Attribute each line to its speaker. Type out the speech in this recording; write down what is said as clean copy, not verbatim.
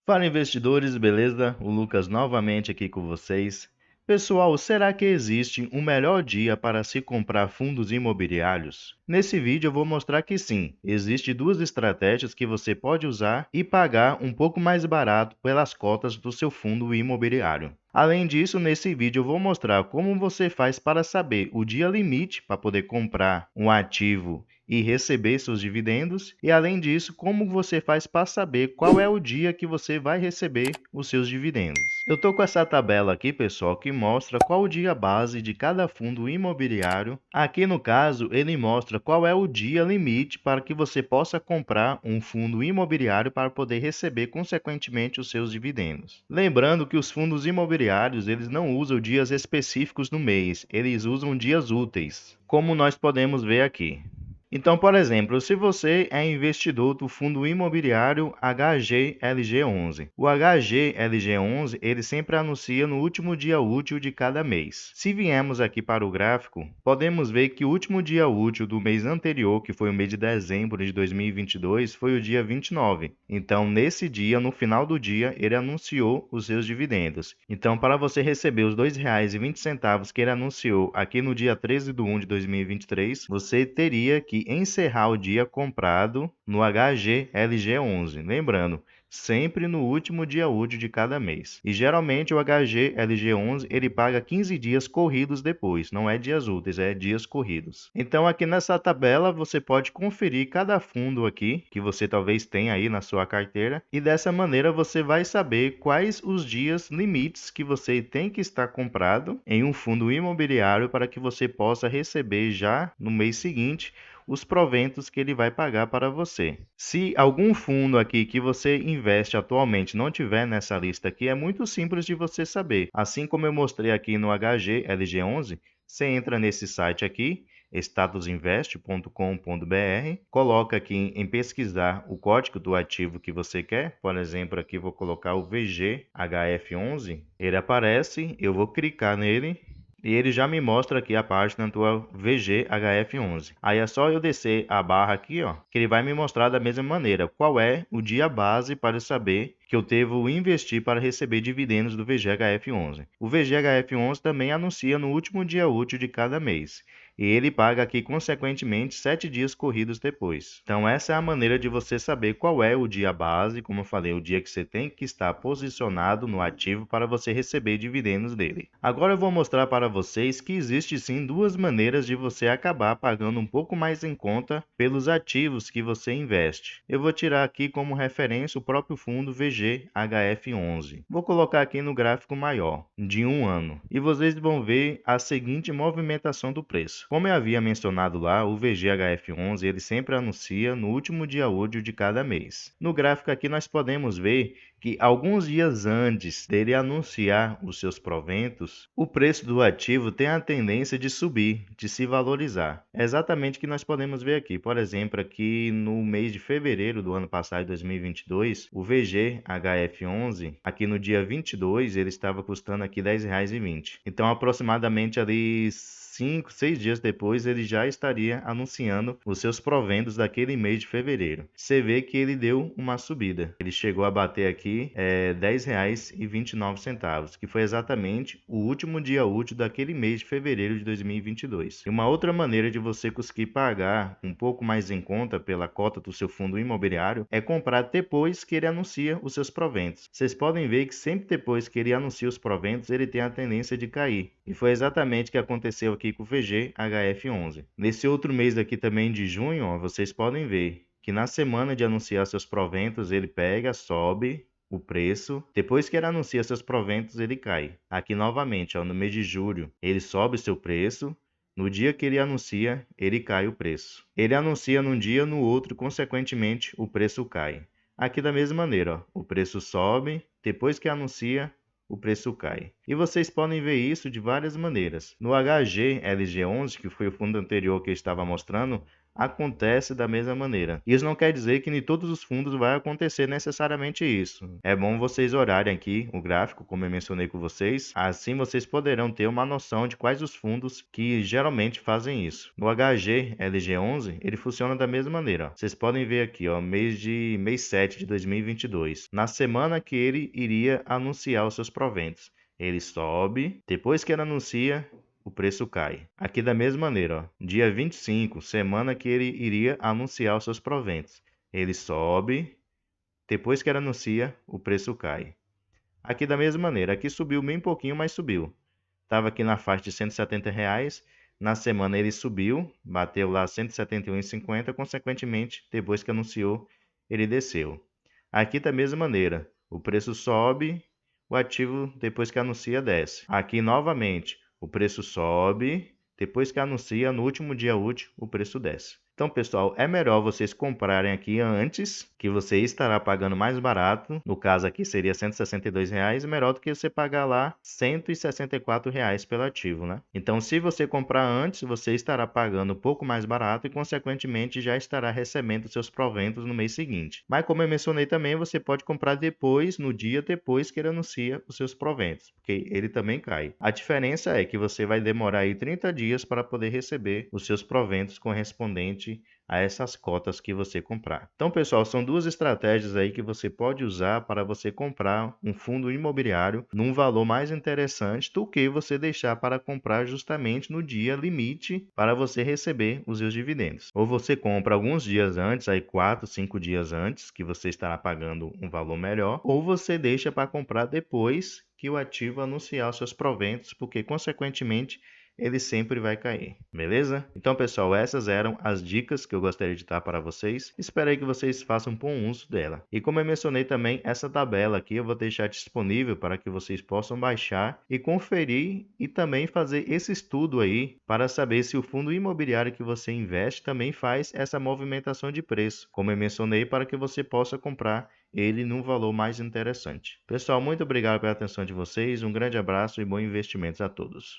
Speaker 1: Fala investidores, beleza? O Lucas novamente aqui com vocês. Pessoal, será que existe um melhor dia para se comprar fundos imobiliários? Nesse vídeo eu vou mostrar que sim, existem duas estratégias que você pode usar e pagar um pouco mais barato pelas cotas do seu fundo imobiliário. Além disso, nesse vídeo eu vou mostrar como você faz para saber o dia limite para poder comprar um ativo e receber seus dividendos, e além disso, como você faz para saber qual é o dia que você vai receber os seus dividendos. Eu estou com essa tabela aqui, pessoal, que mostra qual o dia base de cada fundo imobiliário. Aqui no caso, ele mostra qual é o dia limite para que você possa comprar um fundo imobiliário para poder receber consequentemente os seus dividendos. Lembrando que os fundos imobiliários, eles não usam dias específicos no mês, eles usam dias úteis, como nós podemos ver aqui. Então, por exemplo, se você é investidor do fundo imobiliário HGLG11, o HGLG11 ele sempre anuncia no último dia útil de cada mês. Se viemos aqui para o gráfico, podemos ver que o último dia útil do mês anterior, que foi o mês de dezembro de 2022, foi o dia 29. Então, nesse dia, no final do dia, ele anunciou os seus dividendos. Então, para você receber os R$ 2,20 que ele anunciou aqui no dia 13 de 1 de 2023, você teria que encerrar o dia comprado no HGLG11. Lembrando, sempre no último dia útil de cada mês. E geralmente o HGLG11 ele paga 15 dias corridos depois, não é dias úteis, é dias corridos. Então aqui nessa tabela você pode conferir cada fundo aqui que você talvez tenha aí na sua carteira, e dessa maneira você vai saber quais os dias limites que você tem que estar comprado em um fundo imobiliário para que você possa receber já no mês seguinte os proventos que ele vai pagar para você. Se algum fundo aqui que você investe atualmente não tiver nessa lista aqui, é muito simples de você saber. Assim como eu mostrei aqui no HGLG11, você entra nesse site aqui, statusinvest.com.br, coloca aqui em pesquisar o código do ativo que você quer. Por exemplo, aqui vou colocar o VGHF11. Ele aparece, eu vou clicar nele e ele já me mostra aqui a página do VGHF11. Aí é só eu descer a barra aqui, ó, que ele vai me mostrar da mesma maneira qual é o dia base para eu saber que eu devo investir para receber dividendos do VGHF11. O VGHF11 também anuncia no último dia útil de cada mês. E ele paga aqui, consequentemente, 7 dias corridos depois. Então, essa é a maneira de você saber qual é o dia base, como eu falei, o dia que você tem que estar posicionado no ativo para você receber dividendos dele. Agora eu vou mostrar para vocês que existe sim duas maneiras de você acabar pagando um pouco mais em conta pelos ativos que você investe. Eu vou tirar aqui como referência o próprio fundo VGHF11. Vou colocar aqui no gráfico maior, de um ano, e vocês vão ver a seguinte movimentação do preço. Como eu havia mencionado lá, o VGHF11 ele sempre anuncia no último dia útil de cada mês. No gráfico aqui nós podemos ver que alguns dias antes dele anunciar os seus proventos, o preço do ativo tem a tendência de subir, de se valorizar. É exatamente o que nós podemos ver aqui. Por exemplo, aqui no mês de fevereiro do ano passado, 2022, o VGHF11, aqui no dia 22, ele estava custando aqui R$ 10,20. Então, aproximadamente ali 5, 6 dias depois, ele já estaria anunciando os seus proventos daquele mês de fevereiro. Você vê que ele deu uma subida. Ele chegou a bater aqui R$ 10,29, que foi exatamente o último dia útil daquele mês de fevereiro de 2022. E uma outra maneira de você conseguir pagar um pouco mais em conta pela cota do seu fundo imobiliário é comprar depois que ele anuncia os seus proventos. Vocês podem ver que sempre depois que ele anuncia os proventos, ele tem a tendência de cair. E foi exatamente o que aconteceu aqui com o VGHF11. Nesse outro mês aqui também de junho, ó, vocês podem ver que na semana de anunciar seus proventos, ele pega, sobe o preço. Depois que ele anuncia seus proventos, ele cai. Aqui novamente, ó, no mês de julho, ele sobe seu preço. No dia que ele anuncia, ele cai o preço. Ele anuncia num dia, no outro, consequentemente, o preço cai. Aqui da mesma maneira, ó, o preço sobe, depois que anuncia, o preço cai. E vocês podem ver isso de várias maneiras. No HGLG11, que foi o fundo anterior que eu estava mostrando, acontece da mesma maneira. Isso não quer dizer que em todos os fundos vai acontecer necessariamente isso. É bom vocês olharem aqui o gráfico, como eu mencionei com vocês, assim vocês poderão ter uma noção de quais os fundos que geralmente fazem isso. No HGLG11, ele funciona da mesma maneira. Vocês podem ver aqui, ó, mês 7 de 2022, na semana que ele iria anunciar os seus proventos. Ele sobe, depois que ele anuncia, o preço cai. Aqui da mesma maneira, ó, dia 25, semana que ele iria anunciar os seus proventos. Ele sobe, depois que ele anuncia, o preço cai. Aqui da mesma maneira, aqui subiu bem pouquinho, mas subiu. Estava aqui na faixa de R$ 170, na semana ele subiu, bateu lá R$ 171,50, consequentemente, depois que anunciou, ele desceu. Aqui da mesma maneira, o preço sobe, o ativo depois que anuncia desce. Aqui novamente, o preço sobe, depois que anuncia, no último dia útil, o preço desce. Então, pessoal, é melhor vocês comprarem aqui antes, que você estará pagando mais barato. No caso aqui seria R$ 162, melhor do que você pagar lá R$ 164 pelo ativo, né? Então, se você comprar antes, você estará pagando um pouco mais barato e, consequentemente, já estará recebendo seus proventos no mês seguinte. Mas, como eu mencionei também, você pode comprar depois, no dia depois que ele anuncia os seus proventos, porque ele também cai. A diferença é que você vai demorar aí 30 dias para poder receber os seus proventos correspondentes a essas cotas que você comprar. Então, pessoal, são duas estratégias aí que você pode usar para você comprar um fundo imobiliário num valor mais interessante do que você deixar para comprar justamente no dia limite para você receber os seus dividendos. Ou você compra alguns dias antes, aí 4, 5 dias antes, que você estará pagando um valor melhor, ou você deixa para comprar depois que o ativo anunciar os seus proventos, porque consequentemente ele sempre vai cair, beleza? Então, pessoal, essas eram as dicas que eu gostaria de dar para vocês. Espero aí que vocês façam bom uso dela. E como eu mencionei também, essa tabela aqui eu vou deixar disponível para que vocês possam baixar e conferir e também fazer esse estudo aí para saber se o fundo imobiliário que você investe também faz essa movimentação de preço, como eu mencionei, para que você possa comprar ele num valor mais interessante. Pessoal, muito obrigado pela atenção de vocês, um grande abraço e bons investimentos a todos.